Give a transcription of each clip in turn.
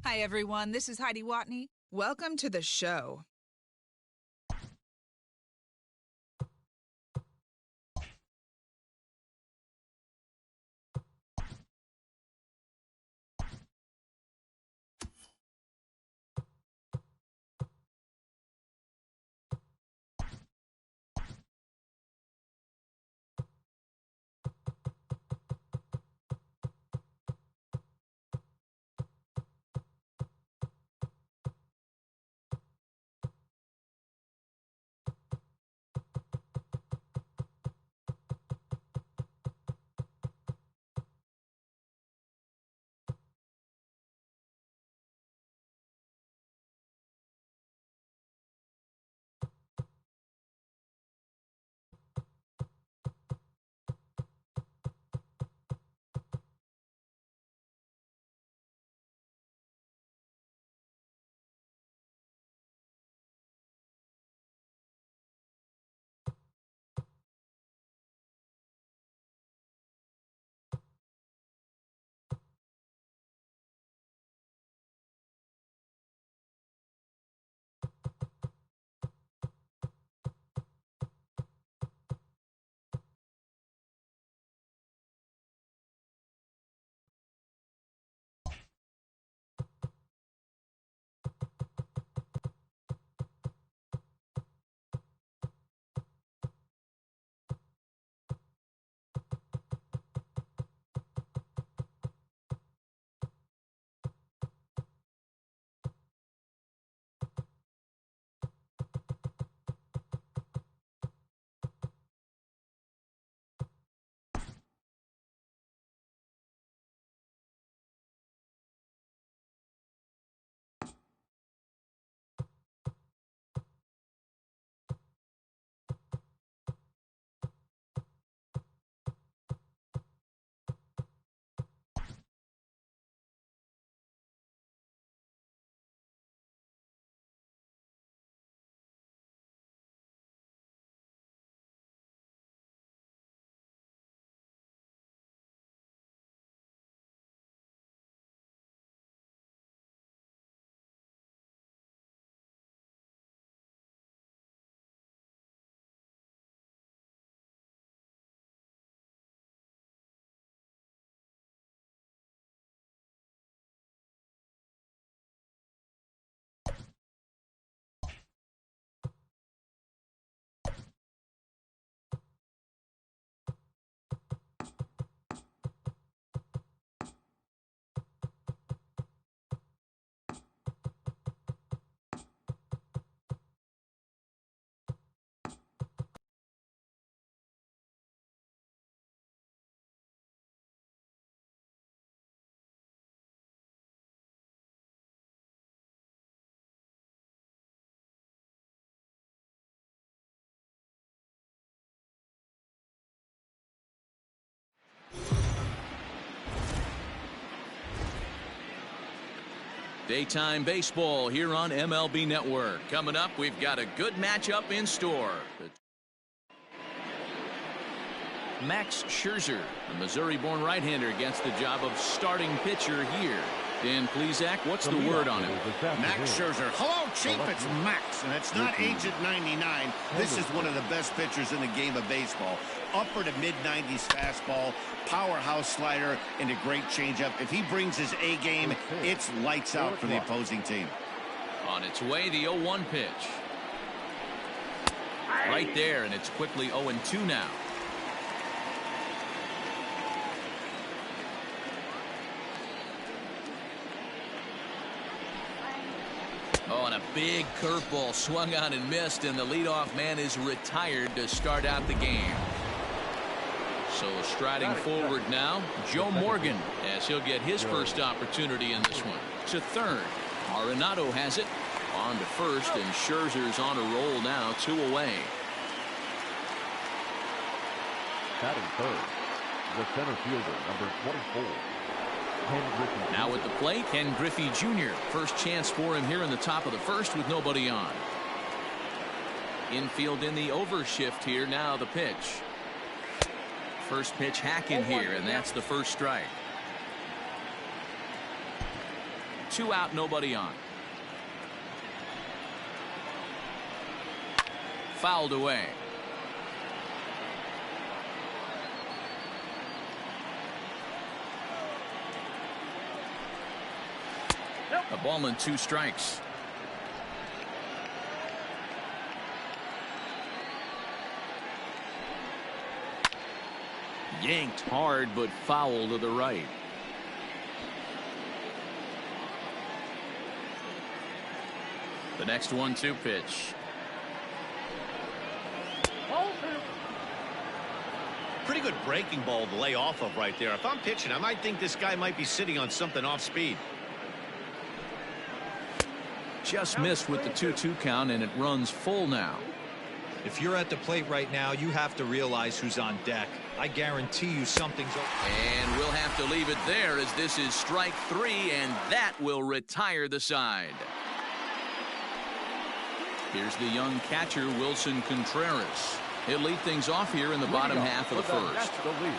Hi, everyone. This is Heidi Watney. Welcome to the show. Daytime baseball here on MLB Network. Coming up, we've got a good matchup in store. Max Scherzer, a Missouri-born right-hander, gets the job of starting pitcher here. Dan Plesac, what's the word on him? Max Scherzer. Hello, Chief. It's Max, and it's not Agent 99. This is one of the best pitchers in the game of baseball. Upper to mid-90s fastball, powerhouse slider, and a great changeup. If he brings his A game, it's lights out for the opposing team. On its way, the 0-1 pitch. Right there, and it's quickly 0-2 now. Oh, and a big curveball swung on and missed, and the leadoff man is retired to start out the game. So striding forward now, Joe Morgan, as he'll get his first opportunity in this one. To third, Arenado has it. On to first, and Scherzer's on a roll now, 2 away. Batting third, the center fielder, number 24. Now at the plate, Ken Griffey Jr. First chance for him here in the top of the first with nobody on. Infield in the overshift here. Now the pitch. First pitch hack in here, and that's the first strike. 2 out, nobody on. Fouled away. A ball and 2 strikes. Yanked hard, but foul to the right. The next 1-2 pitch. Pretty good breaking ball to lay off of right there. If I'm pitching, I might think this guy might be sitting on something off speed. Just missed with the 2-2 count, and it runs full now. If you're at the plate right now, you have to realize who's on deck. I guarantee you something's open. And we'll have to leave it there, as this is strike 3, and that will retire the side. Here's the young catcher, Wilson Contreras. He'll lead things off here in the bottom half of the first. That's the lead.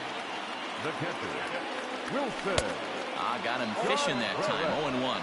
The catcher, Wilson. Got him fishing that time. 0-1.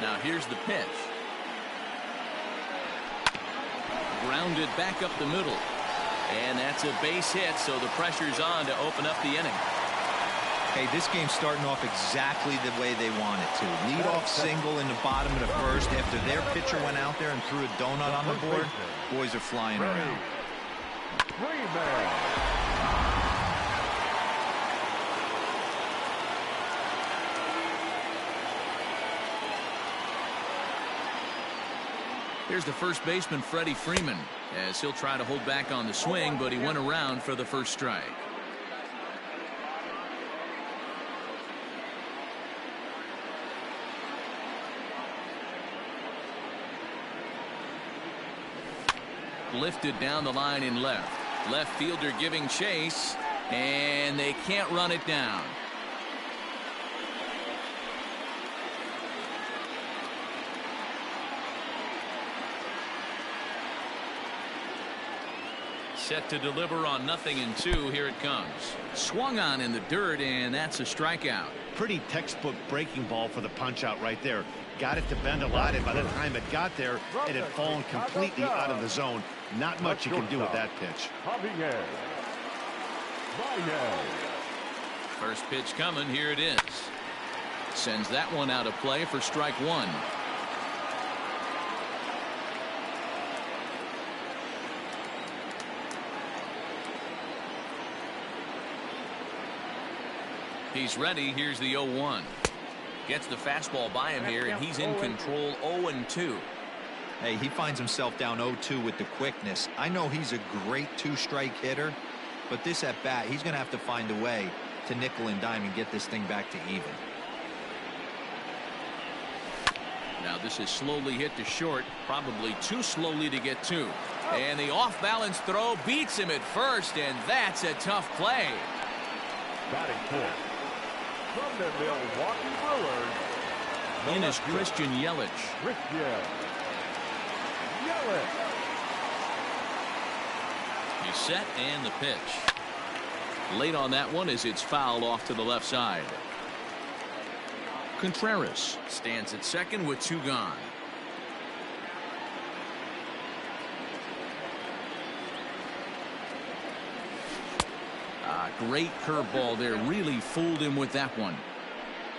Now here's the pitch. Grounded back up the middle. And that's a base hit, so the pressure's on to open up the inning. Hey, this game's starting off exactly the way they want it to. Lead off single in the bottom of the first after their pitcher went out there and threw a donut on the board. Boys are flying around. Here's the first baseman, Freddie Freeman, as he'll try to hold back on the swing, but he went around for the first strike. Lifted down the line in left. Left fielder giving chase, and they can't run it down. Set to deliver on 0-2. Here it comes. Swung on in the dirt, and that's a strikeout. Pretty textbook breaking ball for the punch out right there. Got it to bend a lot, and by the time it got there, it had fallen completely out of the zone. Not much you can do with that pitch. First pitch coming. Here it is. Sends that one out of play for strike one. He's ready. Here's the 0-1. Gets the fastball by him here, and he's in control. 0-2. Hey, he finds himself down 0-2 with the quickness. I know he's a great two-strike hitter, but this at bat, he's going to have to find a way to nickel and dime and get this thing back to even. Now this is slowly hit to short, probably too slowly to get to. And the off-balance throw beats him at first, and that's a tough play. Batting fourth. From the Milwaukee Brewers, In is Christian Yelich. He's set, and the pitch. Late on that one as it's fouled off to the left side. Contreras stands at second with two gone. Great curveball there. Really fooled him with that one.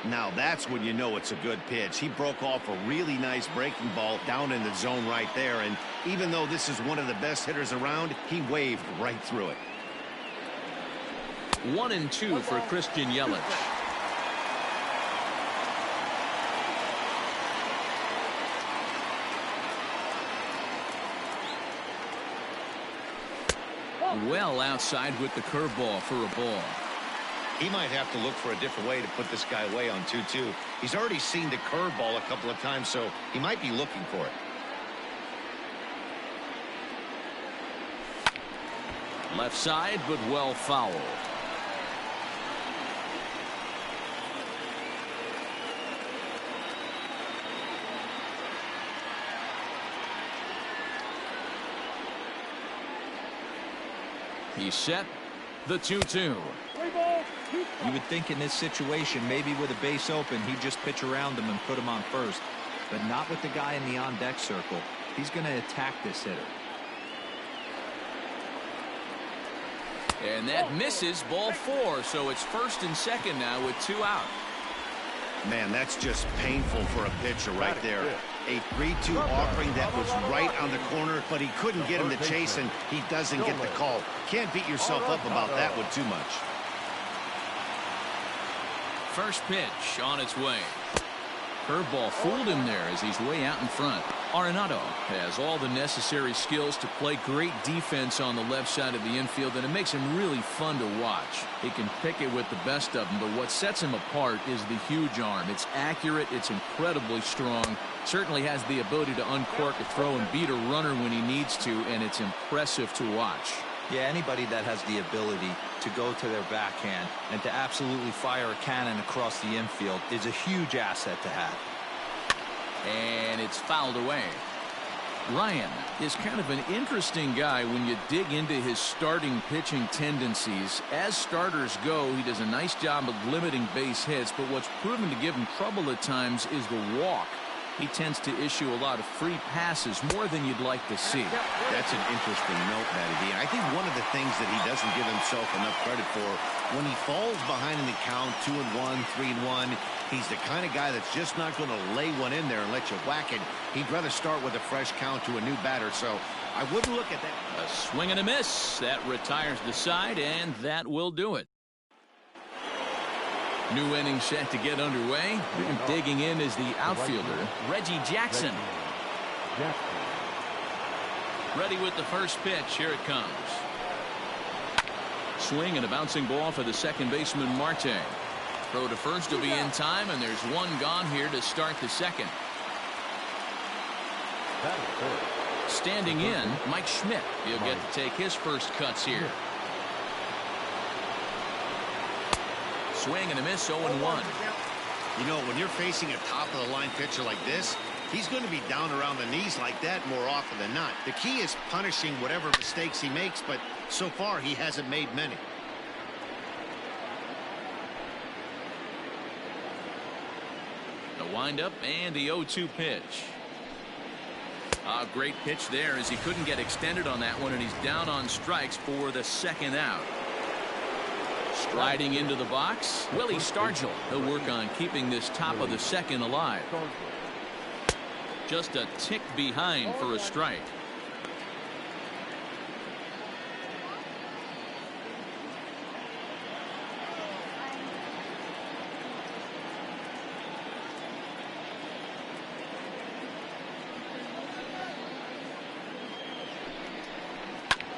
Now that's when you know it's a good pitch. He broke off a really nice breaking ball down in the zone right there, and even though this is one of the best hitters around, he waved right through it. 1-2 for Christian Yelich. Well outside with the curveball for a ball. He might have to look for a different way to put this guy away on 2-2. He's already seen the curveball a couple of times, so he might be looking for it. Left side, but well fouled. He's set. The 2-2. You would think in this situation, maybe with a base open, he'd just pitch around him and put him on first. But not with the guy in the on-deck circle. He's going to attack this hitter. And that misses. Ball four. So it's first and second now with two out. Man, that's just painful for a pitcher right there. A 3-2 offering that was right on the corner, but he couldn't get him to chase, and he doesn't get the call. Can't beat yourself up about that one too much. First pitch on its way. Curveball fooled him there as he's way out in front. Arenado has all the necessary skills to play great defense on the left side of the infield, and it makes him really fun to watch. He can pick it with the best of them, but what sets him apart is the huge arm. It's accurate, it's incredibly strong, certainly has the ability to uncork a throw and beat a runner when he needs to, and it's impressive to watch. Yeah, anybody that has the ability to go to their backhand and to absolutely fire a cannon across the infield is a huge asset to have. And it's fouled away. Ryan is kind of an interesting guy when you dig into his starting pitching tendencies. As starters go, he does a nice job of limiting base hits, but what's proven to give him trouble at times is the walk. He tends to issue a lot of free passes, more than you'd like to see. That's an interesting note, Matty D. I think one of the things that he doesn't give himself enough credit for, when he falls behind in the count, 2-1, 3-1, he's the kind of guy that's just not going to lay one in there and let you whack it. He'd rather start with a fresh count to a new batter, so I wouldn't look at that. A swing and a miss. That retires the side, and that will do it. New inning set to get underway. And digging in is the outfielder, Reggie Jackson. Ready with the first pitch. Here it comes. Swing and a bouncing ball for the second baseman, Marte. Throw to first will be in time, and there's one gone here to start the second. Standing in, Mike Schmidt. He'll get to take his first cuts here. Swing and a miss, 0-1. You know, when you're facing a top-of-the-line pitcher like this, he's going to be down around the knees like that more often than not. The key is punishing whatever mistakes he makes, but so far he hasn't made many. The windup and the 0-2 pitch. A great pitch there as he couldn't get extended on that one, and he's down on strikes for the second out. Striding into the box, Willie Stargell. He'll work on keeping this top of the second alive. Just a tick behind for a strike.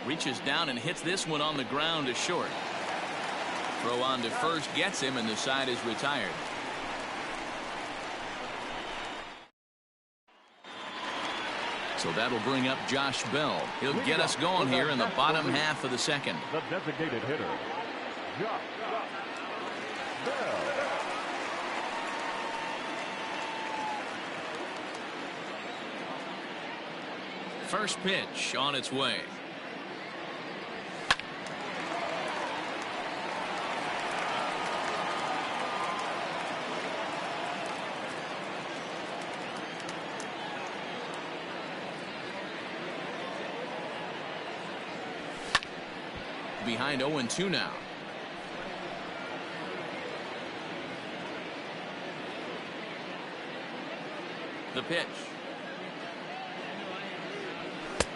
Reaches down and hits this one on the ground to short. Throw on to first gets him, and the side is retired. So that'll bring up Josh Bell. He'll get us going here in the bottom half of the second. The designated hitter, Josh Bell. First pitch on its way. Behind 0-2 now. The pitch.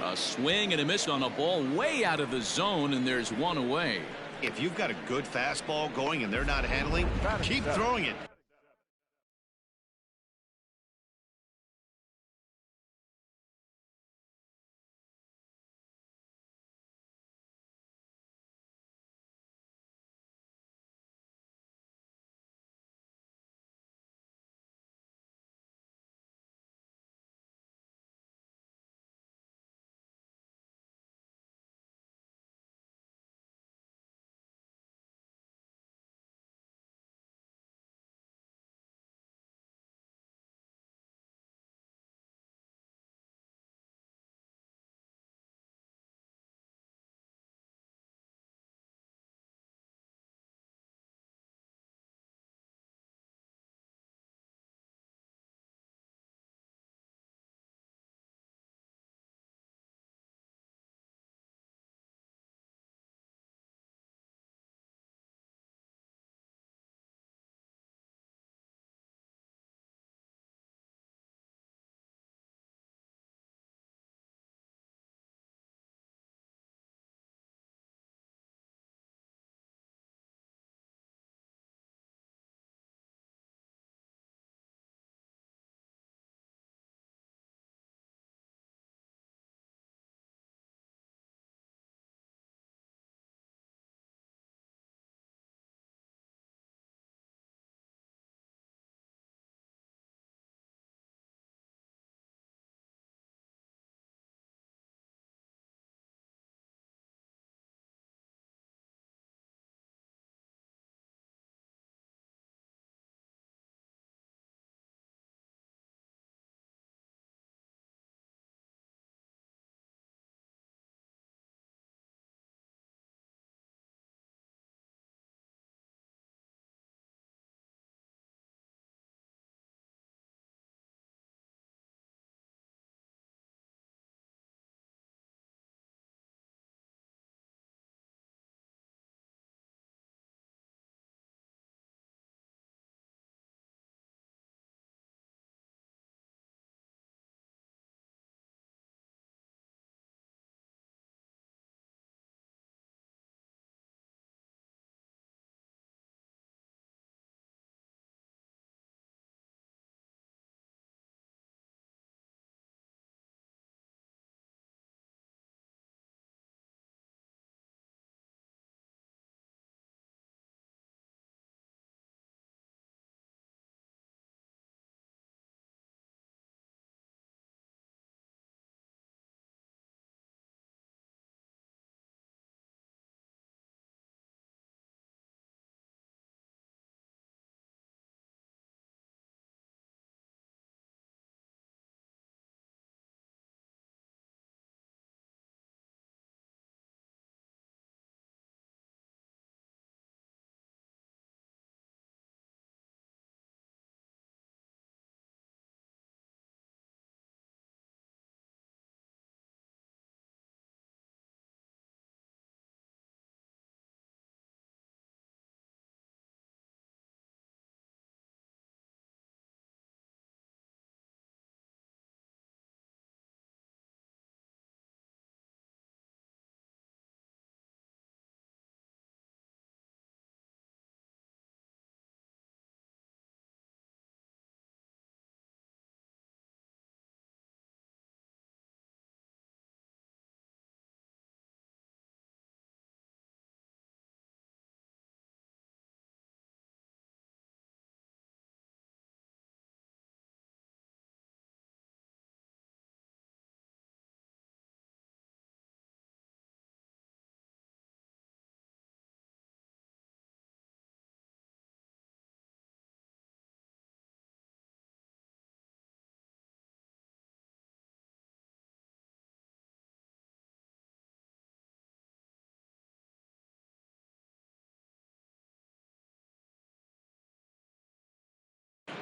A swing and a miss on a ball way out of the zone, and there's one away. If you've got a good fastball going and they're not handling, keep throwing it.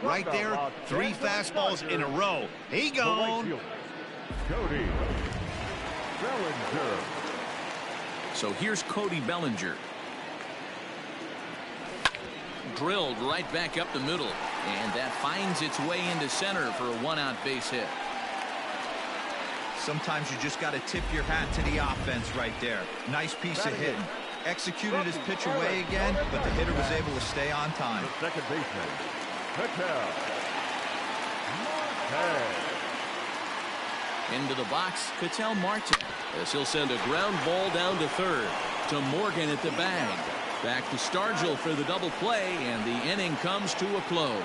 Right there, 3 fastballs in a row. He gone. Cody Bellinger. So here's Cody Bellinger. Drilled right back up the middle, and that finds its way into center for a 1-out base hit. Sometimes you just got to tip your hat to the offense right there. Nice piece of hitting. Executed his pitch away again, but the hitter was able to stay on time. The second baseman, Ketel Marte. Into the box, Ketel Marte, as he'll send a ground ball down to third. To Morgan at the bag. Back to Stargell for the double play, and the inning comes to a close.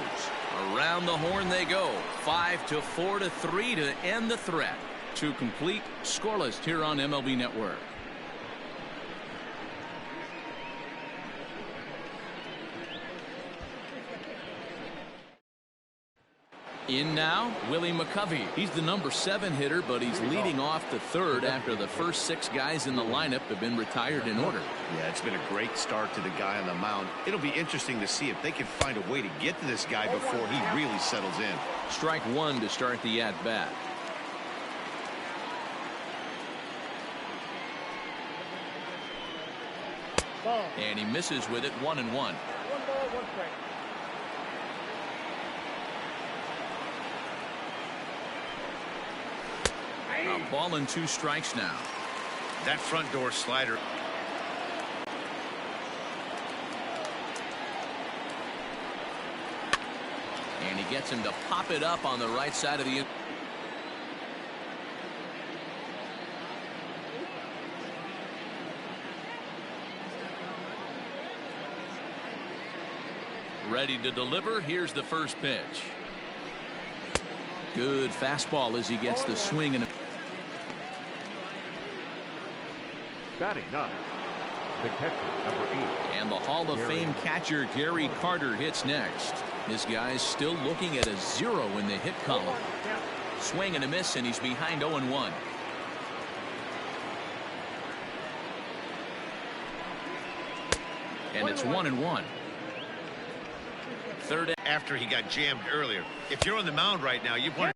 Around the horn they go. 5-4-3 to end the threat. To complete, scoreless here on MLB Network. In now, Willie McCovey. He's the number 7 hitter, but he's leading off the third after the first 6 guys in the lineup have been retired in order. Yeah, it's been a great start to the guy on the mound. It'll be interesting to see if they can find a way to get to this guy before he really settles in. Strike 1 to start the at-bat. And he misses with it, 1-1. 1 ball, 1 strike. A ball and 2 strikes now. That front door slider. And he gets him to pop it up on the right side of the. Ready to deliver. Here's the first pitch. Good fastball as he gets the swing and. Batting 9, the catcher, number 8. And the Hall of Fame catcher Gary Carter hits next. This guy's still looking at a 0 in the hit column. Swing and a miss, and he's behind 0-1. And it's 1-1. Third After he got jammed earlier. If you're on the mound right now, you want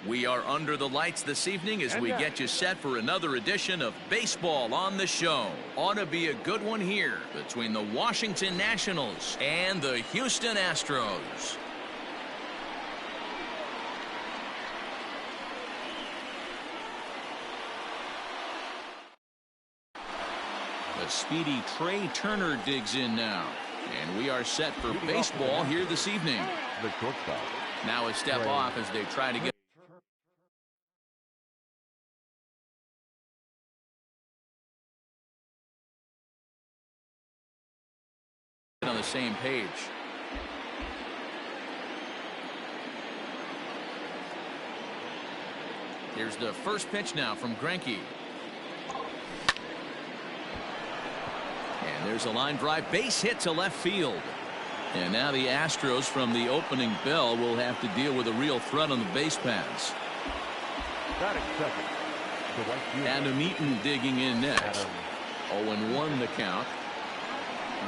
We are under the lights this evening as we get you set for another edition of Baseball on the Show. Ought to be a good one here between the Washington Nationals and the Houston Astros. The speedy Trey Turner digs in now. And we are set for baseball here this evening. The shortstop. Now a step off as they try to get on the same page. Here's the first pitch now from Greinke. And there's a line drive, base hit to left field. And now the Astros from the opening bell will have to deal with a real threat on the base paths. Batting second. Adam Eaton digging in next. 0-1 the count.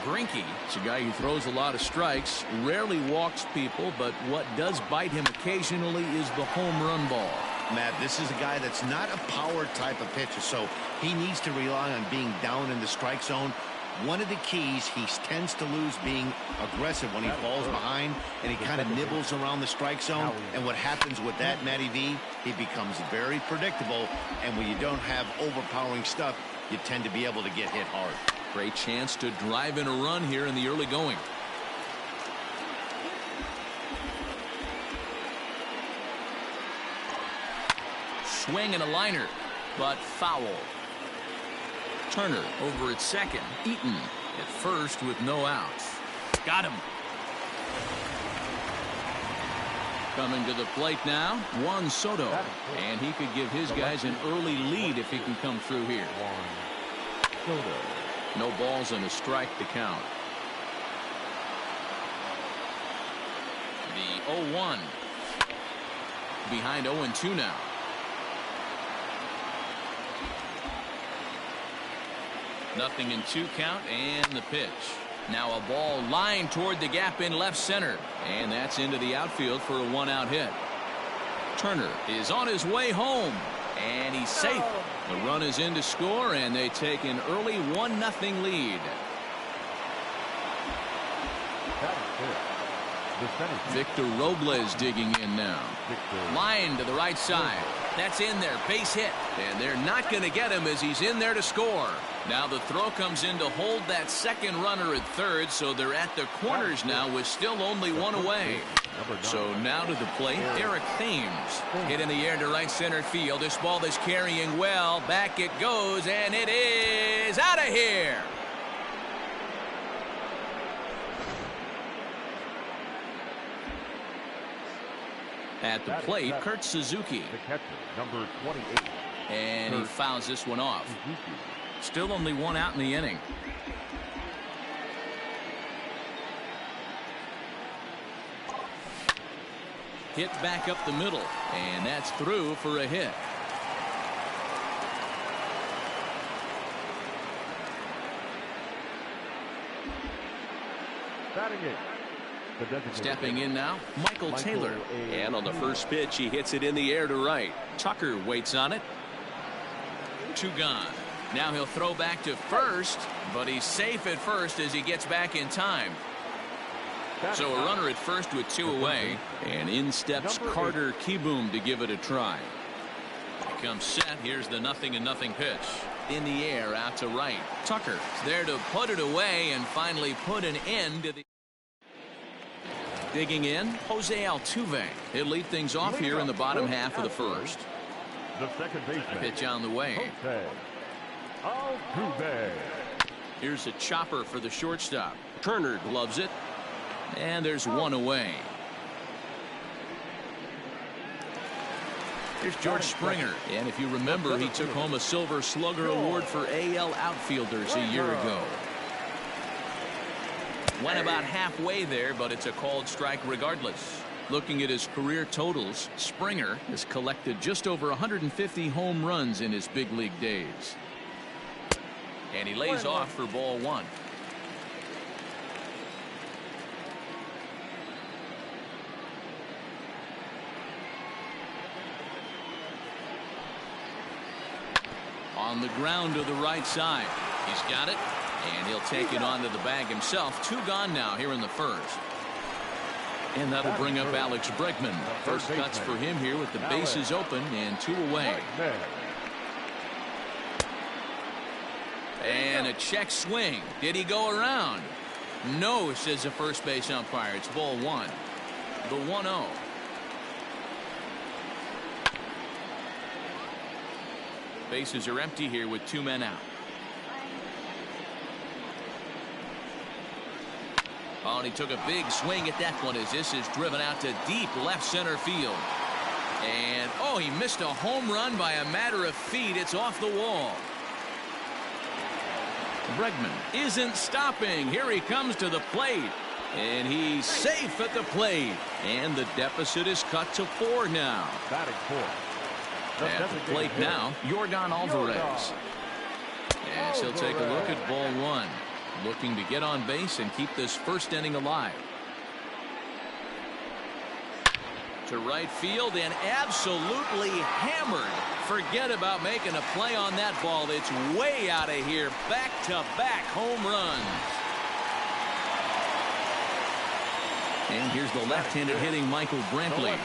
Greinke is a guy who throws a lot of strikes, rarely walks people, but what does bite him occasionally is the home run ball. Matt, this is a guy that's not a power type of pitcher, so he needs to rely on being down in the strike zone. One of the keys, he tends to lose being aggressive when he falls behind, and he kind of nibbles around the strike zone. And what happens with that, Matty V, he becomes very predictable, and when you don't have overpowering stuff, you tend to be able to get hit hard. Great chance to drive in a run here in the early going. Swing and a liner, but foul. Turner over at second. Eaton at first with no outs. Got him. Coming to the plate now, Juan Soto. And he could give his guys an early lead if he can come through here. No balls and a strike to count. The 0-1. Behind 0-2 now. Nothing in 2 count and the pitch. Now a ball lined toward the gap in left center. And that's into the outfield for a 1-out hit. Turner is on his way home. And he's safe. The run is in to score, and they take an early 1-0 lead. Victor Robles digging in now. Line to the right side. That's in there. Base hit. And they're not going to get him as he's in there to score. Now the throw comes in to hold that second runner at third, so they're at the corners now with still only 1 away. So now to the plate, Eric Thames. Hit in the air to right center field. This ball is carrying well. Back it goes, and it is out of here. At the plate, Kurt Suzuki. The catcher, number 28. And he fouls this one off. Still only 1 out in the inning. Hit back up the middle, and that's through for a hit. Batting it. Stepping in now, Michael Taylor. And on the first pitch, he hits it in the air to right. Tucker waits on it. 2 gone. Now he'll throw back to first, but he's safe at first as he gets back in time. So a runner at first with 2 away, and in steps Carter Kieboom to give it a try. He comes set. Here's the 0-0 pitch. In the air out to right. Tucker there to put it away and finally put an end to the. Digging in, Jose Altuve. He'll lead things off here in the bottom half of the first. The second baseman. Pitch on the way. Jose Altuve. Here's a chopper for the shortstop. Turner gloves it. And there's 1 away. Here's George Springer. And if you remember, he took home a Silver Slugger Award for AL outfielders a year ago. Went about halfway there, but it's a called strike regardless. Looking at his career totals, Springer has collected just over 150 home runs in his big league days. And he lays off for ball 1. On the ground to the right side. He's got it, and he'll take it onto the bag himself. 2 gone now here in the first. And that'll bring up Alex Bregman. First cuts for him here with the bases open and 2 away. And a check swing. Did he go around? No, says the first base umpire. It's ball 1. The 1-0. Bases are empty here with 2 men out. Oh, and he took a big swing at that one as this is driven out to deep left center field. And, oh, he missed a home run by a matter of feet. It's off the wall. Bregman isn't stopping. Here he comes to the plate. And he's safe at the plate. And the deficit is cut to 4 now. Batting 4. At the plate now, Yordan Alvarez. As he'll take a look at ball 1. Looking to get on base and keep this first inning alive. To right field and absolutely hammered. Forget about making a play on that ball. It's way out of here. Back-to-back home runs. And here's the left-handed hitting Michael Brantley.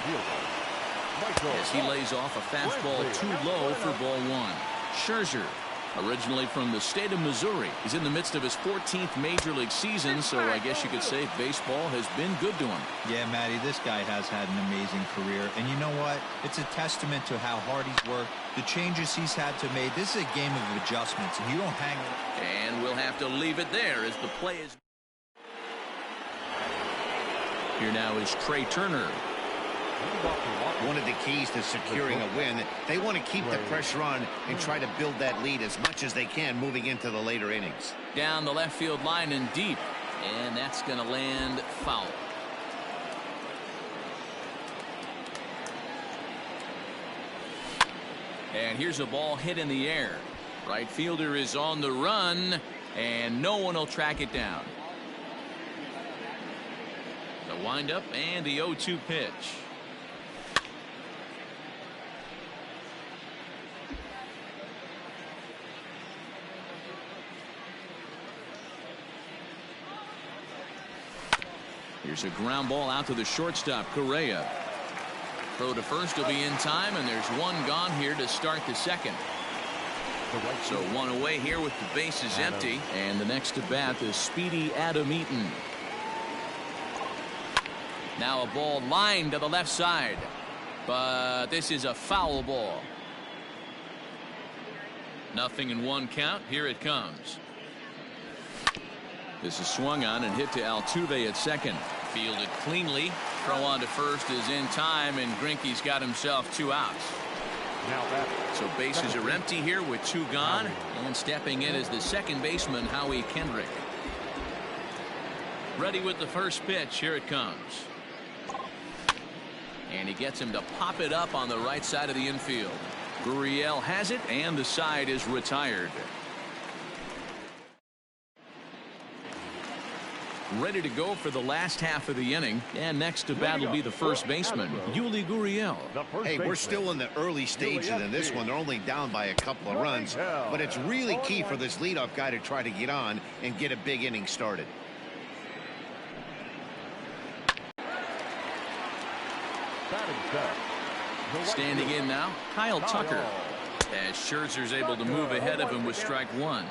As he lays off a fastball too low for ball 1. Scherzer, originally from the state of Missouri, is in the midst of his 14th major league season, so I guess you could say baseball has been good to him. Yeah, Matty, this guy has had an amazing career. And you know what? It's a testament to how hard he's worked, the changes he's had to make. This is a game of adjustments, and you don't hang it. And we'll have to leave it there as the play is. Here now is Trey Turner. One of the keys to securing a win, they want to keep the pressure on and try to build that lead as much as they can moving into the later innings. Down the left field line and deep, and that's going to land foul. And here's a ball hit in the air. Right fielder is on the run, and no one will track it down. The windup and the 0-2 pitch. Here's a ground ball out to the shortstop, Correa. Throw to first will be in time, and there's 1 gone here to start the second. So 1 away here with the bases empty, and the next to bat is speedy Adam Eaton. Now a ball lined to the left side, but this is a foul ball. 0-1 count. Here it comes. This is swung on and hit to Altuve at second. Fielded cleanly. Throw on to first is in time, and Greinke's got himself 2 outs. So bases are empty here with 2 gone, and stepping in is the second baseman, Howie Kendrick. Ready with the first pitch. Here it comes. And he gets him to pop it up on the right side of the infield. Gurriel has it, and the side is retired. Ready to go for the last half of the inning, and next to bat will be the first baseman, Yuli Gurriel. Hey, we're still in the early stages in this one. They're only down by a couple of runs, but it's really key for this leadoff guy to try to get on and get a big inning started. Standing in now, Kyle Tucker, as Scherzer's able to move ahead of him with strike 1.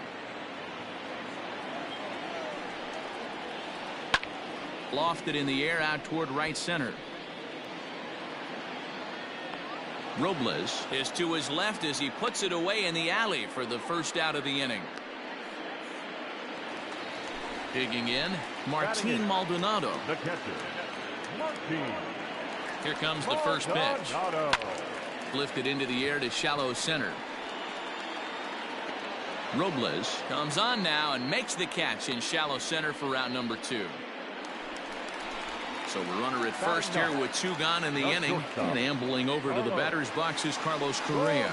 Lofted in the air out toward right center. Robles is to his left as he puts it away in the alley for the first out of the inning. Digging in, Martin Maldonado. The catcher, Martin. Here comes the first pitch. Lifted into the air to shallow center. Robles comes on now and makes the catch in shallow center for out number 2. So the runner at first here with 2 gone in the inning, and ambling over to the batter's box is Carlos Correa.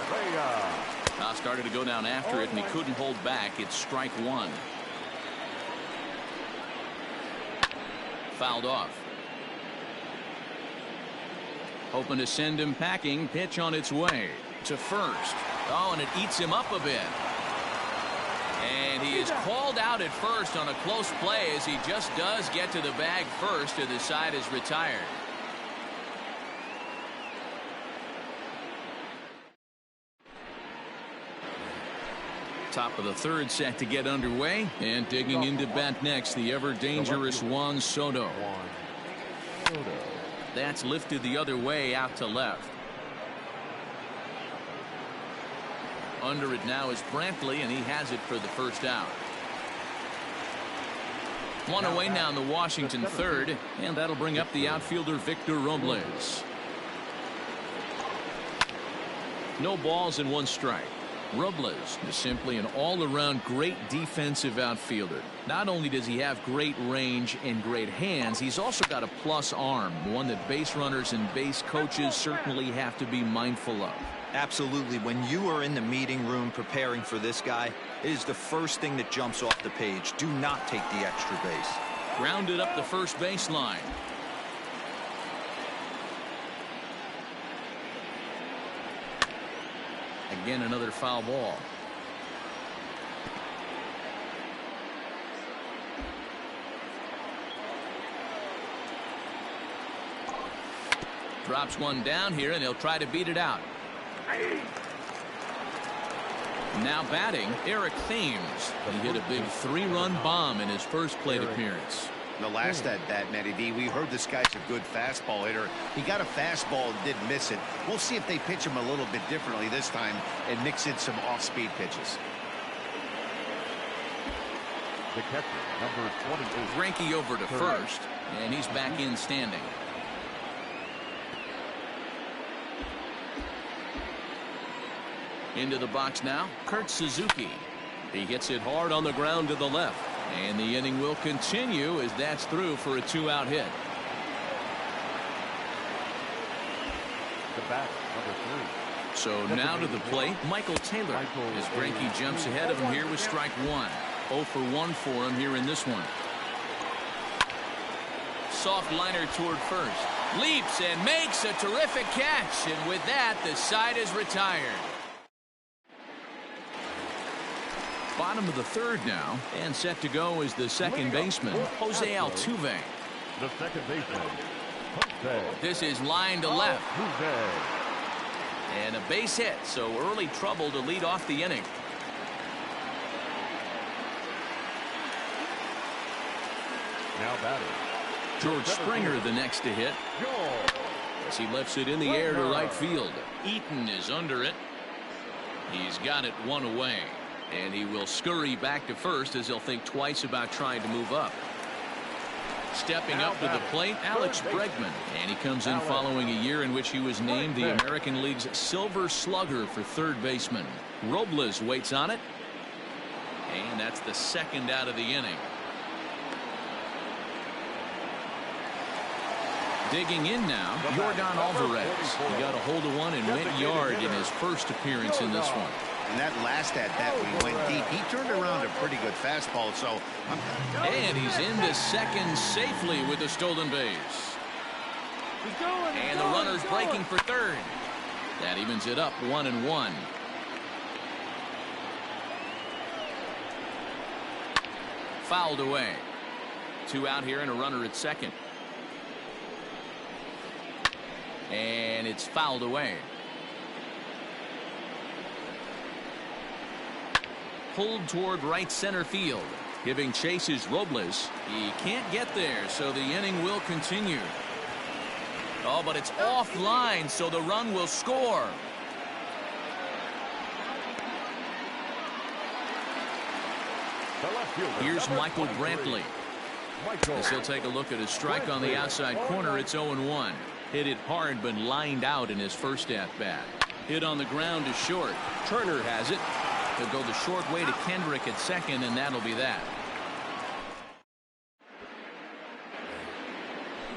Started to go down after it, and he couldn't hold back. It's strike 1. Fouled off. Hoping to send him packing. Pitch on its way to first. Oh, and it eats him up a bit. And he is called out at first on a close play as he just does get to the bag first, and the side is retired. Top of the third set to get underway, and digging into bat next, the ever-dangerous Juan Soto. That's lifted the other way out to left. Under it now is Brantley, and he has it for the first out. One away now in the Washington third, and that'll bring up the outfielder Victor Robles. No balls and one strike. Robles is simply an all-around great defensive outfielder. Not only does he have great range and great hands, he's also got a plus arm, one that base runners and base coaches certainly have to be mindful of. Absolutely. When you are in the meeting room preparing for this guy, it is the first thing that jumps off the page. Do not take the extra base. Grounded up the first baseline. Again, another foul ball. Drops one down here, and he'll try to beat it out. Now batting, Eric Thames. He hit a big 3-run bomb in his first plate appearance. The last at bat, Matty D, we heard this guy's a good fastball hitter. He got a fastball and didn't miss it. We'll see if they pitch him a little bit differently this time and mix in some off-speed pitches. The catcher, number 28. Greinke over to first, and he's back in standing. Into the box now, Kurt Suzuki. He hits it hard on the ground to the left. And the inning will continue as that's through for a 2-out hit. The bat, number 3. So now to the plate, Michael Taylor. As Greinke jumps ahead of him here with strike one. 0 for 1 for him here in this one. Soft liner toward first. Leaps and makes a terrific catch. And with that, the side is retired. Bottom of the third now, and set to go is the second baseman, Jose Altuve. The second baseman, Jose. This is line to left. Altuve. And a base hit, so early trouble to lead off the inning. Now batting, George Springer the next to hit. As he lifts it in the air to right field. Eaton is under it. He's got it one away. And he will scurry back to first as he'll think twice about trying to move up. Stepping up to the plate, Alex Bregman. And he comes in following a year in which he was named the American League's Silver Slugger for third baseman. Robles waits on it. And that's the second out of the inning. Digging in now, Yordan Alvarez. He got a hold of one and went yard in his first appearance in this one. And that last at bat when he went deep, he turned around a pretty good fastball. So, and he's into second safely with a stolen base. And the runner's breaking for third. That evens it up 1-1. Fouled away. 2 out here and a runner at second. And it's fouled away. Pulled toward right center field. Giving chase is Robles. He can't get there, so the inning will continue. Oh, but it's offline, so the run will score. Here's Michael Brantley. As he'll take a look at his strike on the outside corner. It's 0-1. Hit it hard, but lined out in his first at-bat. Hit on the ground to short. Turner has it. He'll go the short way to Kendrick at second, and that'll be that.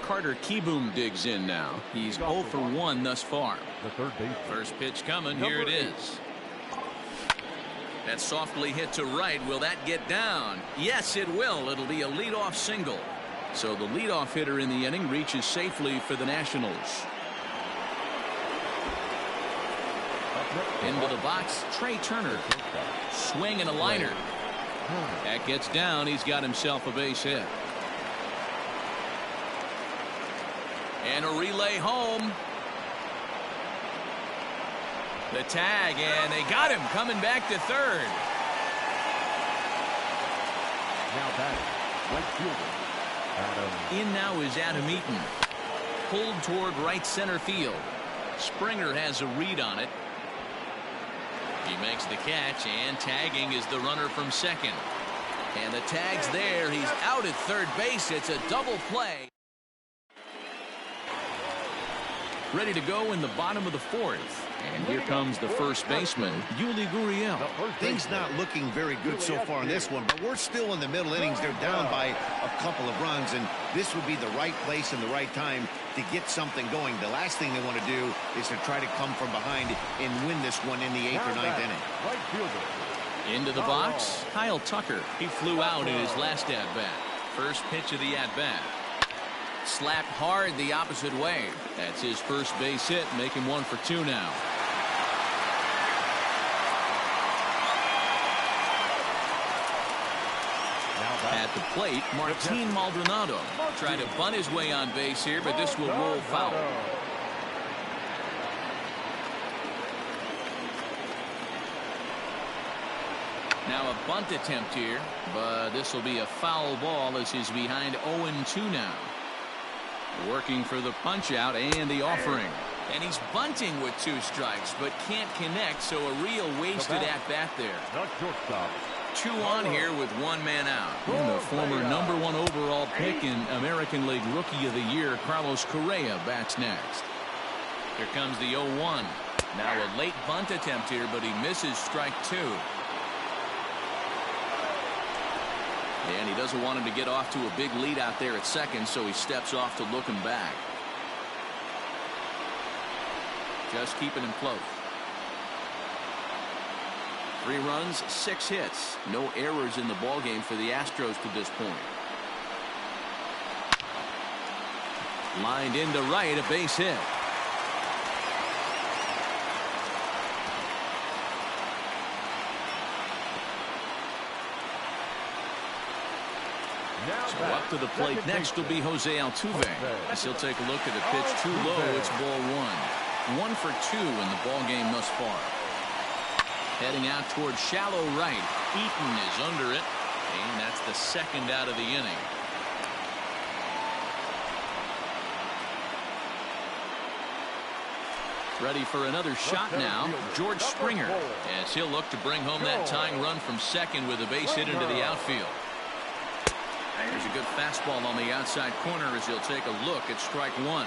Carter Kieboom digs in now. He's 0 for 1 thus far. The third base. First pitch coming. Here it is. That's softly hit to right. Will that get down? Yes, it will. It'll be a leadoff single. So the leadoff hitter in the inning reaches safely for the Nationals. Into the box, Trey Turner. Swing and a liner. That gets down. He's got himself a base hit. And a relay home. The tag, and they got him coming back to third. Now batting, right fielder, Adam. In now is Adam Eaton. Pulled toward right center field. Springer has a read on it. He makes the catch, and tagging is the runner from second. And the tag's there. He's out at third base. It's a double play. Ready to go in the bottom of the fourth. And here comes the first baseman, Yuli Gurriel. Things not looking very good so far in this one, but we're still in the middle innings. They're down by a couple of runs, and this would be the right place and the right time to get something going. The last thing they want to do is to try to come from behind and win this one in the 8th or 9th inning. Right fielder. Into the box, Kyle Tucker. He flew out in his last at-bat. First pitch of the at-bat. Slapped hard the opposite way. That's his first base hit, making 1 for 2 now. At the plate, Martin Maldonado tried to bunt his way on base here, but this will roll foul. Now a bunt attempt here, but this will be a foul ball as he's behind 0-2 now. Working for the punch out and the offering. And he's bunting with 2 strikes, but can't connect, so a real wasted at-bat there. Not shortstop. 2 on here with 1 man out. And the former #1 overall pick in American League Rookie of the Year, Carlos Correa, bats next. Here comes the 0-1. Now a late bunt attempt here, but he misses strike 2. And he doesn't want him to get off to a big lead out there at second, so he steps off to look him back. Just keeping him close. 3 runs, 6 hits. No errors in the ballgame for the Astros to this point. Lined into right, a base hit. So up to the plate next will be Jose Altuve. As he'll take a look at a pitch too low. It's ball 1. 1 for 2 in the ball game thus far. Heading out towards shallow right. Eaton is under it, and that's the second out of the inning. Ready for another shot now, George Springer, as he'll look to bring home that tying run from second with a base hit into the outfield. There's a good fastball on the outside corner as he'll take a look at strike 1.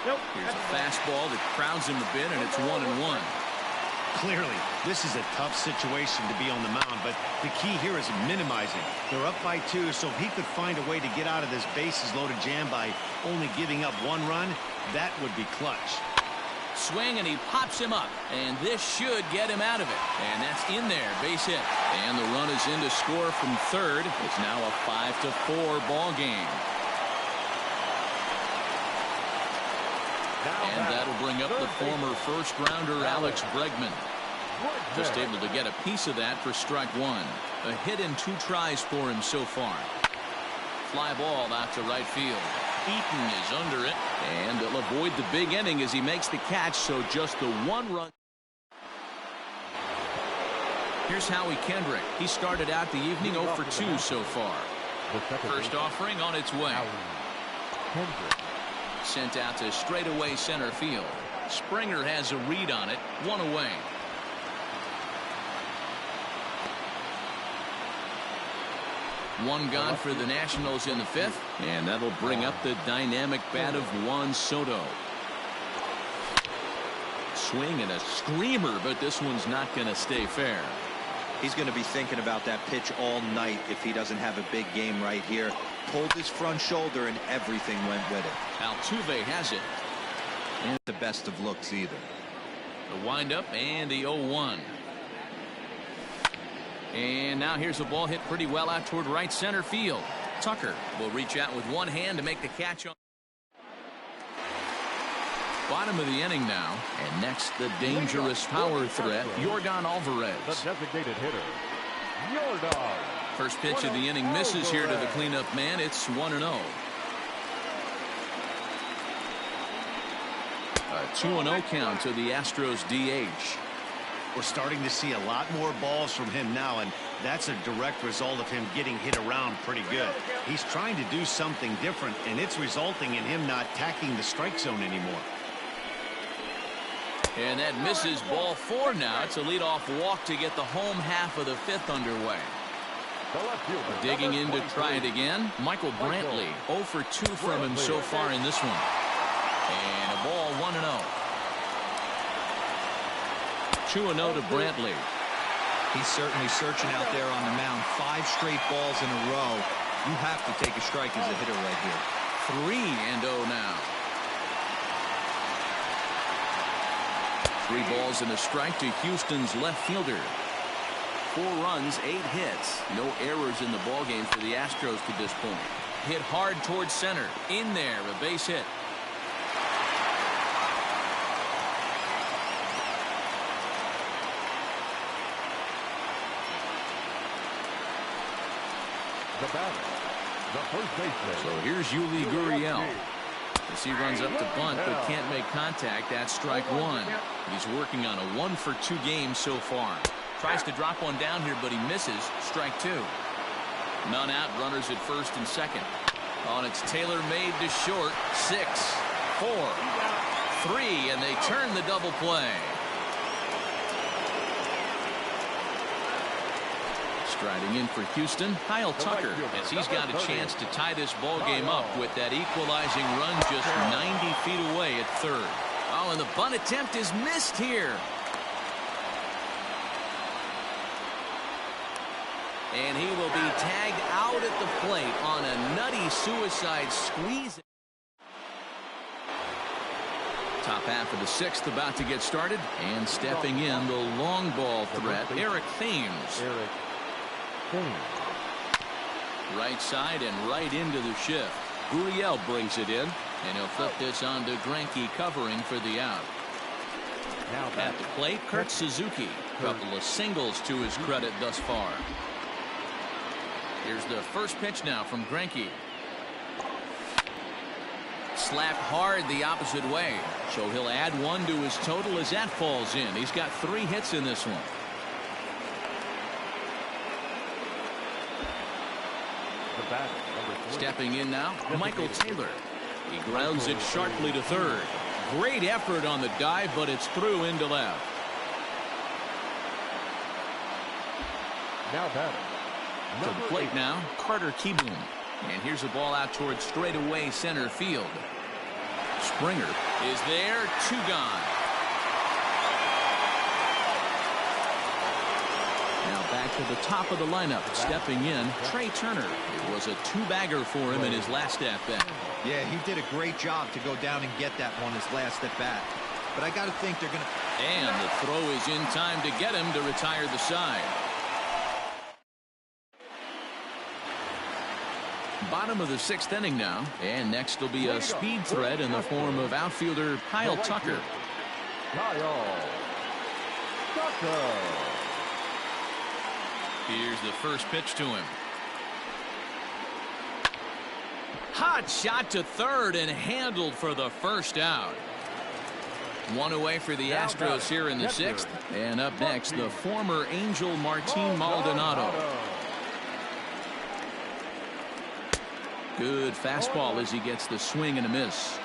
Here's a fastball that crowds him a bit, and it's 1-1. Clearly, this is a tough situation to be on the mound, but the key here is minimizing. They're up by 2, so if he could find a way to get out of this bases-loaded jam by only giving up 1 run, that would be clutch. Swing, and he pops him up, and this should get him out of it. And that's in there, base hit. And the run is in to score from third. It's now a 5-4 ball game. And that'll bring up the former first-rounder Alex Bregman. Just able to get a piece of that for strike 1. A hit in 2 tries for him so far. Fly ball out to right field. Eaton is under it, and they'll avoid the big inning as he makes the catch, so just the 1 run. Here's Howie Kendrick. He started out the evening 0 for 2 so far. First offering on its way. Sent out to straightaway center field. Springer has a read on it. 1 away. One gone for the Nationals in the 5th, and that'll bring up the dynamic bat of Juan Soto. Swing and a screamer, but this one's not going to stay fair. He's going to be thinking about that pitch all night if he doesn't have a big game right here. Pulled his front shoulder and everything went with it. Altuve has it. And the best of looks either. The windup and the 0-1. And now here's a ball hit pretty well out toward right center field. Tucker will reach out with one hand to make the catch on. Bottom of the inning now. And next, the dangerous power threat, Yordan Alvarez. The designated hitter, Yordan. First pitch of the inning misses here to the cleanup man. It's 1-0. A 2-0 count to the Astros DH. We're starting to see a lot more balls from him now, and that's a direct result of him getting hit around pretty good. He's trying to do something different, and it's resulting in him not attacking the strike zone anymore. And that misses, ball 4 now. It's a leadoff walk to get the home half of the 5th underway. Digging in to try it again, Michael Brantley. 0 for 2 from him so far in this one. And a ball 1-0. 2-0 to Brantley. He's certainly searching out there on the mound. 5 straight balls in a row. You have to take a strike as a hitter right here. 3-0 now. 3 balls and a strike to Houston's left fielder. 4 runs, 8 hits. No errors in the ballgame for the Astros to this point. Hit hard towards center. In there, a base hit. The batter, the first baseman. So here's Yuli Gurriel. As he runs up to bunt but can't make contact, that's strike 1. He's working on a 1 for 2 game so far. Tries to drop one down here, but he misses. Strike 2. None out, runners at first and second. Oh, and it's Taylor made to short. 6, 4, 3, and they turn the double play. Striding in for Houston, Kyle Tucker, as he's got a chance to tie this ball game up with that equalizing run just 90 feet away at third. Oh, and the bunt attempt is missed here. And he will be tagged out at the plate on a nutty suicide squeeze. Top half of the 6th about to get started, and stepping in the long ball threat, Eric Thames. Right side and right into the shift. Gurriel brings it in, and he'll flip this on to Greinke covering for the out. At the plate, Kurt Suzuki. Couple of singles to his credit thus far. Here's the first pitch now from Greinke. Slapped hard the opposite way, so he'll add 1 to his total as that falls in. He's got 3 hits in this one. Stepping in now, Michael Taylor. He grounds it sharply to third. Great effort on the dive, but it's through into left. Now batting. To the plate now, Carter Kieboom. And here's a ball out towards straightaway center field. Springer is there, 2 gone. Now back to the top of the lineup. Stepping in, Trey Turner. It was a 2-bagger for him in his last at-bat. Yeah, he did a great job to go down and get that one his last at-bat. But I got to think they're going to... And the throw is in time to get him to retire the side. Bottom of the 6th inning now, and next will be a speed threat in the form of outfielder Kyle Tucker. Here's the first pitch to him. Hot shot to third and handled for the first out. 1 away for the Astros here in the 6th. And up next, the former Angel Martin Maldonado. Good fastball as he gets the swing and a miss.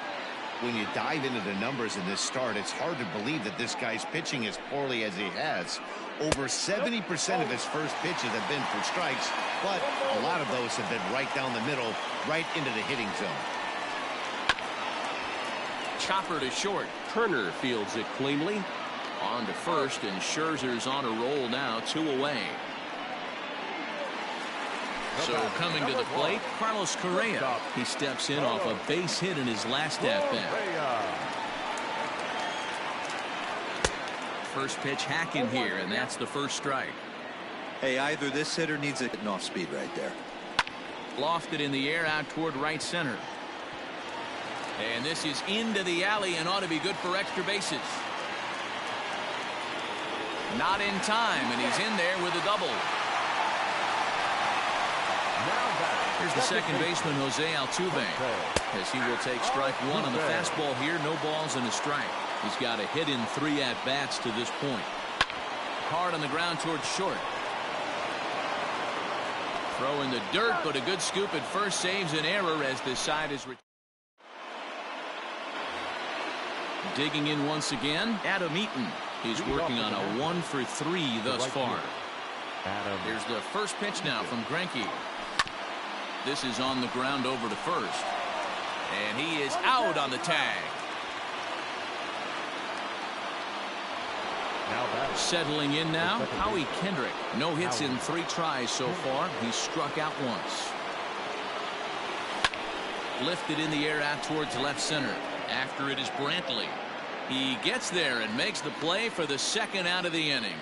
When you dive into the numbers in this start, it's hard to believe that this guy's pitching as poorly as he has. Over 70% of his first pitches have been for strikes, but a lot of those have been right down the middle, right into the hitting zone. Chopper to short. Turner fields it cleanly. On to first, and Scherzer's on a roll now, 2 away. So coming to the plate, Carlos Correa. He steps in off a base hit in his last at-bat. First pitch hacking here, and that's the first strike. Hey, either this hitter needs it off speed right there. Lofted in the air out toward right center. And this is into the alley and ought to be good for extra bases. Not in time, and he's in there with a double. Here's the second baseman, Jose Altuve, as he will take strike one on the fastball here. No balls and a strike. He's got a hit in 3 at-bats to this point. Hard on the ground towards short. Throw in the dirt, but a good scoop at first saves an error as this side is digging in once again. Adam Eaton. He's working on a 1 for 3 thus far. Here's the first pitch now from Greinke. This is on the ground over to first. And he is out on the tag. Settling in now, Howie Kendrick. No hits in 3 tries so far. He's struck out once. Lifted in the air out towards left center. After it is Brantley. He gets there and makes the play for the second out of the inning.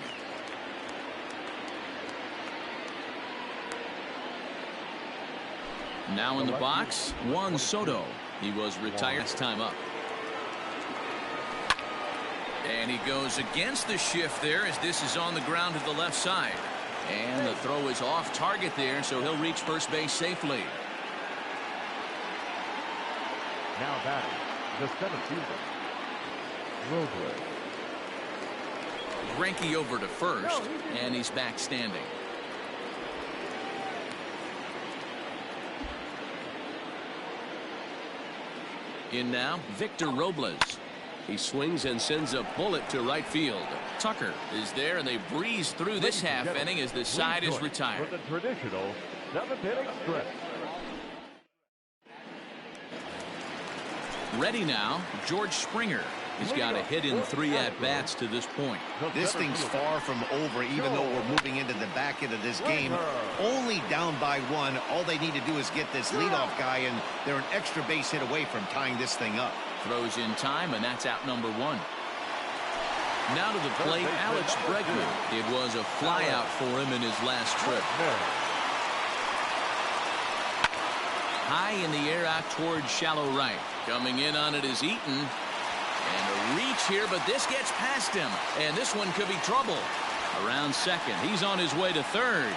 Now in the box, Juan Soto. He was retired this time up. And he goes against the shift there as this is on the ground to the left side. And the throw is off target there, so he'll reach first base safely. Now batting, the center fielder, Robles. Greinke over to first, and he's back standing. In now, Victor Robles. He swings and sends a bullet to right field. Tucker is there, and they breeze through this half inning as the side is retired. For the traditional 7th inning stretch. Ready now, George Springer. He's got a hit in 3 at-bats to this point. This thing's far from over, even though we're moving into the back end of this game. Only down by 1. All they need to do is get this leadoff guy, and they're an extra base hit away from tying this thing up. Throws in time, and that's out number 1. Now to the plate, Alex Bregman. It was a flyout for him in his last trip. High in the air out towards shallow right. Coming in on it is Eaton. And a reach here, but this gets past him. And this one could be trouble. Around second. He's on his way to third.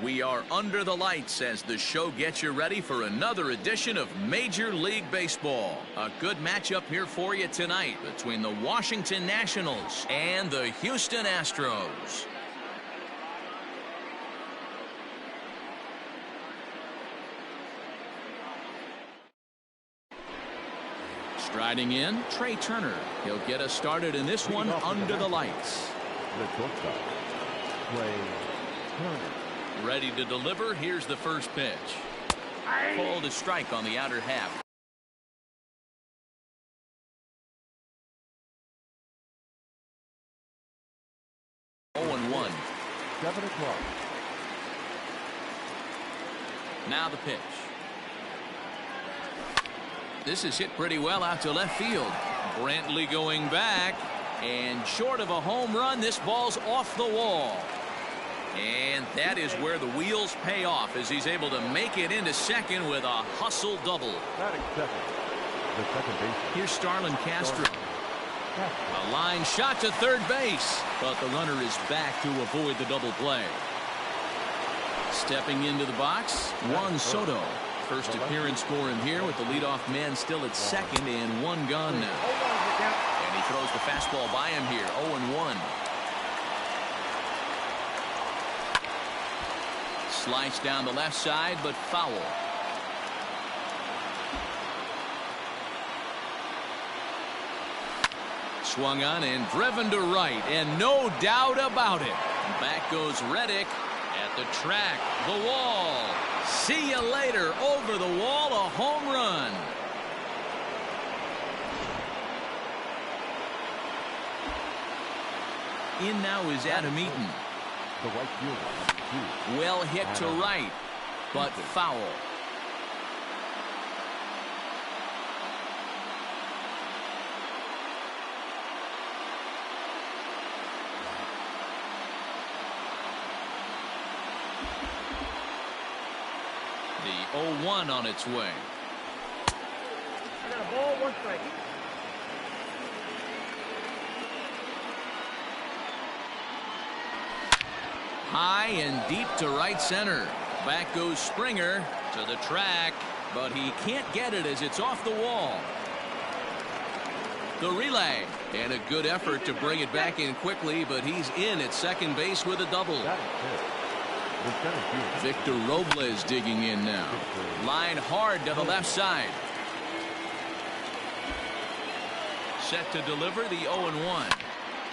We are under the lights as the show gets you ready for another edition of Major League Baseball. A good matchup here for you tonight between the Washington Nationals and the Houston Astros. Striding in, Trey Turner. He'll get us started in this one under the lights. The shortstop, Trey Turner. Ready to deliver. Here's the first pitch. Called a strike on the outer half. Oh, 0-1. 7 o'clock. Now the pitch. This is hit pretty well out to left field. Brantley going back. And short of a home run, this ball's off the wall. And that is where the wheels pay off as he's able to make it into second with a hustle double. Batting second. The second baseman. Here's Starlin Castro. A line shot to third base, but the runner is back to avoid the double play. Stepping into the box, Juan Soto. First appearance for him here with the leadoff man still at second and one gone now. And he throws the fastball by him here, 0-1. Slice down the left side, but foul. Swung on and driven to right, and no doubt about it. Back goes Reddick at the track, the wall. See you later. Over the wall, a home run. In now is Adam Eaton. The right fielder, Well hit to right, but foul. The 0-1 on its way. I got a ball, 1 strike. High and deep to right center. Back goes Springer to the track, but he can't get it as it's off the wall. The relay, and a good effort to bring it back in quickly, but he's in at second base with a double. Victor Robles digging in now. Line hard to the left side. Set to deliver the 0-1.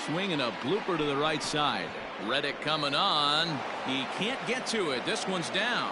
Swinging a blooper to the right side. Reddick coming on. He can't get to it. This one's down.